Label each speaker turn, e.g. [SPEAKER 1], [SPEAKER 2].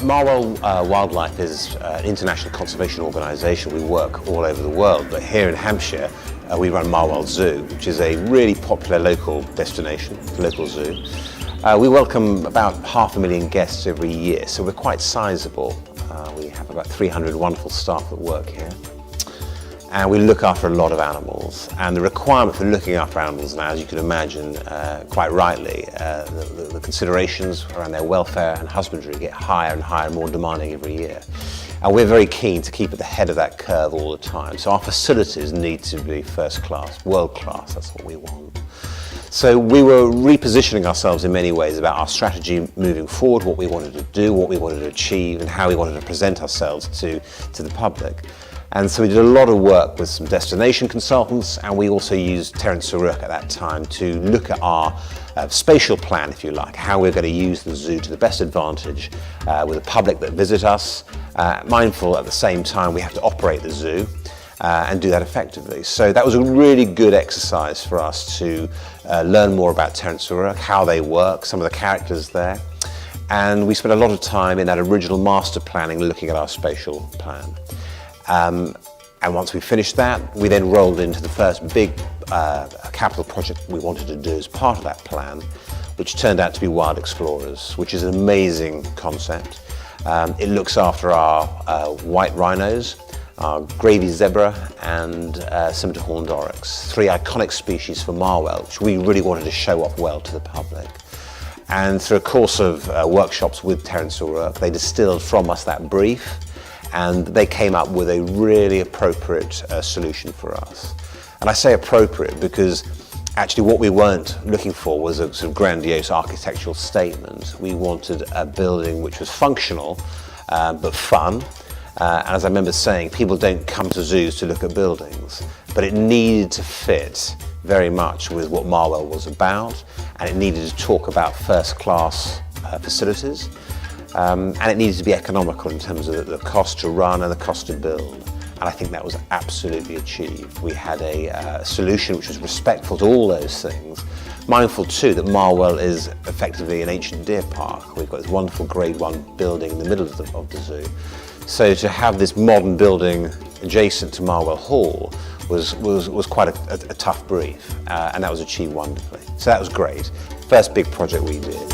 [SPEAKER 1] Marwell Wildlife is an international conservation organisation. We work all over the world, but here in Hampshire we run Marwell Zoo, which is a really popular local destination, local zoo. We welcome about 500,000 guests every year, so we're quite sizable. We have about 300 wonderful staff that work here. And we look after a lot of animals, and the requirement for looking after animals now, as you can imagine, quite rightly, the considerations around their welfare and husbandry get higher and higher and more demanding every year. And we're very keen to keep at the head of that curve all the time. So our facilities need to be first class, world class, that's what we want. So we were repositioning ourselves in many ways about our strategy moving forward, what we wanted to do, what we wanted to achieve, and how we wanted to present ourselves to the public. And so we did a lot of work with some destination consultants, and we also used Terence O'Rourke at that time to look at our spatial plan, if you like, how we're going to use the zoo to the best advantage with the public that visit us, mindful at the same time we have to operate the zoo and do that effectively. So that was a really good exercise for us to learn more about Terence O'Rourke, how they work, some of the characters there. And we spent a lot of time in that original master planning looking at our spatial plan. And once we finished that, we then rolled into the first big capital project we wanted to do as part of that plan, which turned out to be Wild Explorers, which is an amazing concept. It looks after our white rhinos, our gravy zebra, and scimitar horned oryx, three iconic species for Marwell, which we really wanted to show off well to the public. And through a course of workshops with Terence O'Rourke, they distilled from us that brief, and they came up with a really appropriate solution for us. And I say appropriate because actually what we weren't looking for was a sort of grandiose architectural statement. We wanted a building which was functional but fun. And as I remember saying, people don't come to zoos to look at buildings, but it needed to fit very much with what Marwell was about, and it needed to talk about first-class facilities. And it needed to be economical in terms of the cost to run and the cost to build. And I think that was absolutely achieved. We had a solution which was respectful to all those things. Mindful too that Marwell is effectively an ancient deer park. We've got this wonderful Grade 1 building in the middle of the zoo. So to have this modern building adjacent to Marwell Hall was quite a tough brief, and that was achieved wonderfully. So that was great. First big project we did.